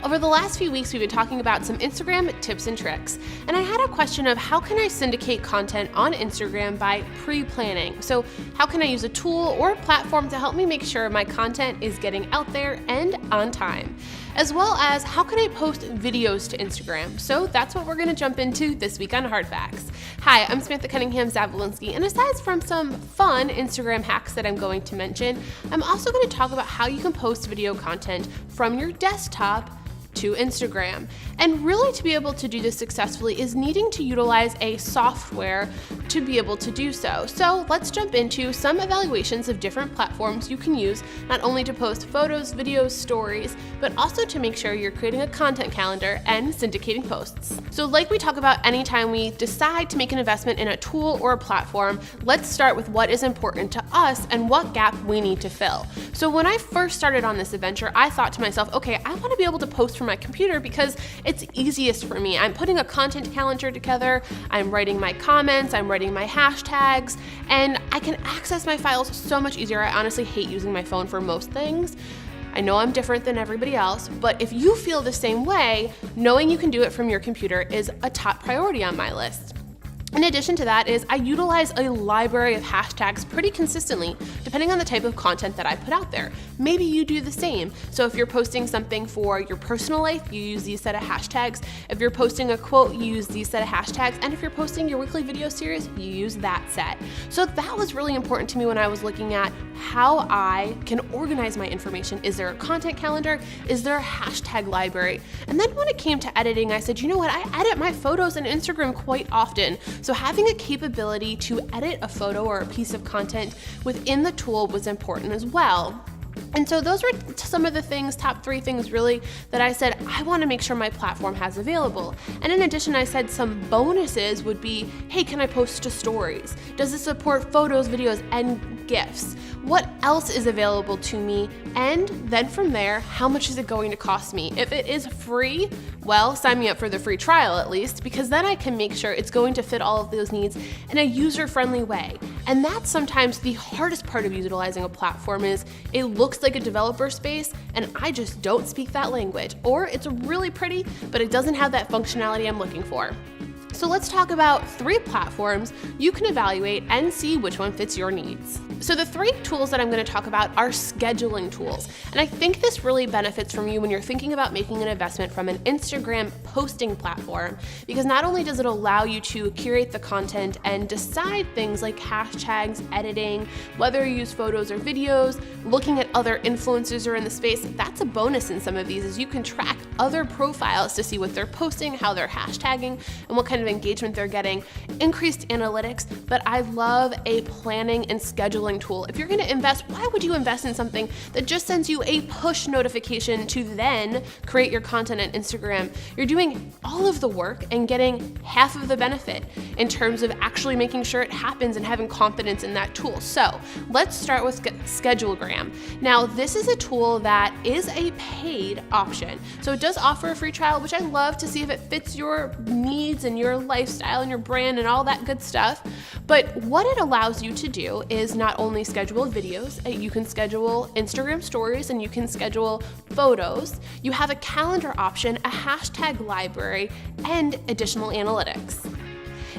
Over the last few weeks, we've been talking about some Instagram tips and tricks, and I had a question of how can I syndicate content on Instagram by pre-planning? So how can I use a tool or platform to help me make sure my content is getting out there and on time? As well as how can I post videos to Instagram? So that's what we're gonna jump into this week on Hard Facts. Hi, I'm Samantha Cunningham Zawilinski, and aside from some fun Instagram hacks that I'm going to mention, I'm also gonna talk about how you can post video content from your desktop to Instagram. And really, to be able to do this successfully is needing to utilize a software to be able to do so. So let's jump into some evaluations of different platforms you can use, not only to post photos, videos, stories, but also to make sure you're creating a content calendar and syndicating posts. So like we talk about anytime we decide to make an investment in a tool or a platform, let's start with what is important to us and what gap we need to fill. So when I first started on this adventure, I thought to myself, okay, I want to be able to post from my computer because it's easiest for me. I'm putting a content calendar together, I'm writing my comments, I'm writing my hashtags, and I can access my files so much easier. I honestly hate using my phone for most things. I know I'm different than everybody else, but if you feel the same way, knowing you can do it from your computer is a top priority on my list. In addition to that is I utilize a library of hashtags pretty consistently, depending on the type of content that I put out there. Maybe you do the same. So if you're posting something for your personal life, you use these set of hashtags. If you're posting a quote, you use these set of hashtags. And if you're posting your weekly video series, you use that set. So that was really important to me when I was looking at how I can organize my information. Is there a content calendar? Is there a hashtag library? And then when it came to editing, I said, you know what? I edit my photos on Instagram quite often. So having a capability to edit a photo or a piece of content within the tool was important as well. And so those were some of the things, top 3 things really, that I said I want to make sure my platform has available. And in addition, I said some bonuses would be, hey, can I post to stories? Does it support photos, videos, and GIFs? What else is available to me? And then from there, how much is it going to cost me? If it is free, well, sign me up for the free trial at least, because then I can make sure it's going to fit all of those needs in a user-friendly way. And that's sometimes the hardest part of utilizing a platform is it looks like a developer space and I just don't speak that language. Or it's really pretty, but it doesn't have that functionality I'm looking for. So let's talk about 3 platforms you can evaluate and see which one fits your needs. So the 3 tools that I'm going to talk about are scheduling tools. And I think this really benefits from you when you're thinking about making an investment from an Instagram posting platform, because not only does it allow you to curate the content and decide things like hashtags, editing, whether you use photos or videos, looking at other influencers who are in the space, that's a bonus in some of these, is you can track other profiles to see what they're posting, how they're hashtagging, and what kind of engagement they're getting, increased analytics. But I love a planning and scheduling tool. If you're going to invest, why would you invest in something that just sends you a push notification to then create your content on Instagram? You're doing all of the work and getting half of the benefit in terms of actually making sure it happens and having confidence in that tool. So let's start with Schedulegram. Now, this is a tool that is a paid option. So it does offer a free trial, which I love to see if it fits your needs and your lifestyle and your brand and all that good stuff. But what it allows you to do is not only schedule videos, you can schedule Instagram stories and you can schedule photos. You have a calendar option, a hashtag library, and additional analytics.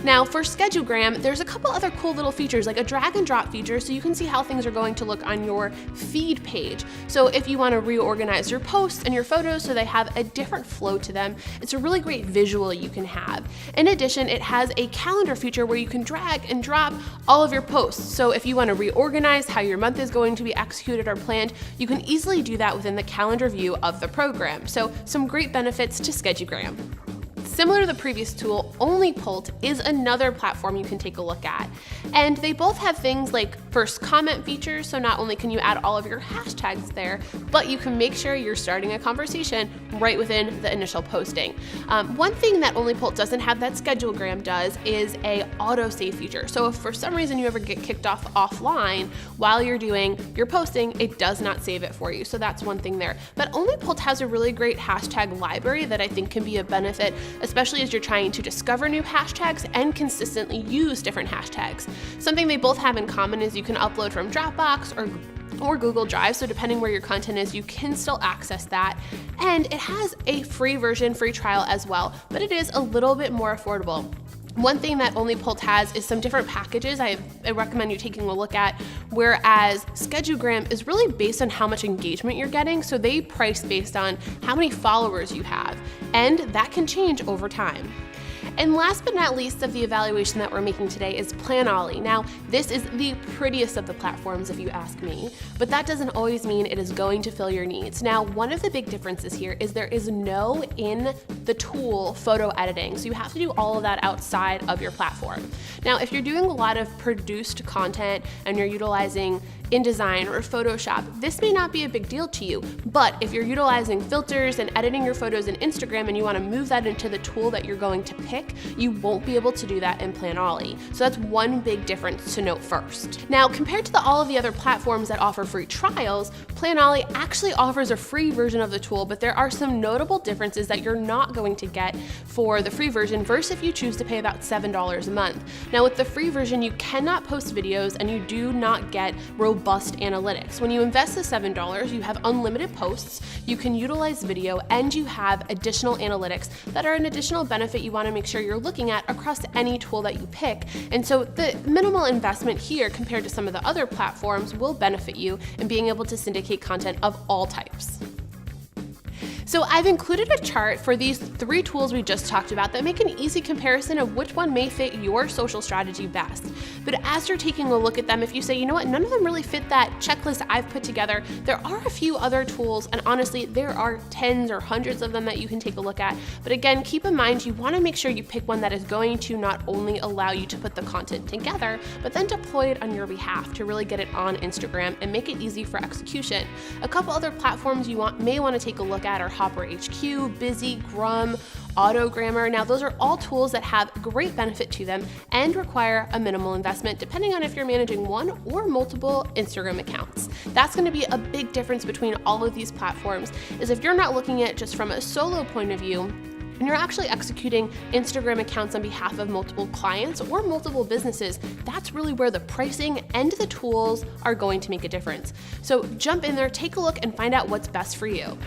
Now for Schedulegram, there's a couple other cool little features, like a drag and drop feature, so you can see how things are going to look on your feed page. So if you want to reorganize your posts and your photos so they have a different flow to them, it's a really great visual you can have. In addition, it has a calendar feature where you can drag and drop all of your posts. So if you want to reorganize how your month is going to be executed or planned, you can easily do that within the calendar view of the program. So some great benefits to Schedulegram. Similar to the previous tool, OnlyPolt is another platform you can take a look at. And they both have things like first comment features, so not only can you add all of your hashtags there, but you can make sure you're starting a conversation right within the initial posting. One thing that OnlyPolt doesn't have that Schedulegram does is a autosave feature. So if for some reason you ever get kicked off offline while you're doing your posting, it does not save it for you. So that's one thing there. But OnlyPolt has a really great hashtag library that I think can be a benefit, especially as you're trying to discover new hashtags and consistently use different hashtags. Something they both have in common is you can upload from Dropbox or or Google Drive, so depending where your content is, you can still access that. And it has a free version, free trial as well, but it is a little bit more affordable. One thing that OnlyPolt has is some different packages I recommend you taking a look at, whereas Schedulegram is really based on how much engagement you're getting, so they price based on how many followers you have, and that can change over time. And last but not least of the evaluation that we're making today is PlanOli. Now, this is the prettiest of the platforms if you ask me, but that doesn't always mean it is going to fill your needs. Now, one of the big differences here is there is no in the tool photo editing, so you have to do all of that outside of your platform. Now, if you're doing a lot of produced content and you're utilizing InDesign or Photoshop, this may not be a big deal to you, but if you're utilizing filters and editing your photos in Instagram and you want to move that into the tool that you're going to pick, you won't be able to do that in PlanOli. So that's one big difference to note first. Now, compared to all of the other platforms that offer free trials, PlanOli actually offers a free version of the tool, but there are some notable differences that you're not going to get for the free version versus if you choose to pay about $7 a month. Now, with the free version, you cannot post videos and you do not get robust analytics. When you invest the $7, you have unlimited posts, you can utilize video, and you have additional analytics that are an additional benefit you want to make sure you're looking at across any tool that you pick. And so the minimal investment here compared to some of the other platforms will benefit you in being able to syndicate content of all types. So I've included a chart for these 3 tools we just talked about that make an easy comparison of which one may fit your social strategy best. But as you're taking a look at them, if you say, you know what, none of them really fit that checklist I've put together, there are a few other tools, and honestly, there are tens or hundreds of them that you can take a look at. But again, keep in mind, you want to make sure you pick one that is going to not only allow you to put the content together, but then deploy it on your behalf to really get it on Instagram and make it easy for execution. A couple other platforms you may want to take a look at are Hopper HQ, Busy, Grum, Autogrammer. Now, those are all tools that have great benefit to them and require a minimal investment, depending on if you're managing one or multiple Instagram accounts. That's going to be a big difference between all of these platforms, is if you're not looking at it just from a solo point of view, and you're actually executing Instagram accounts on behalf of multiple clients or multiple businesses, that's really where the pricing and the tools are going to make a difference. So jump in there, take a look, and find out what's best for you.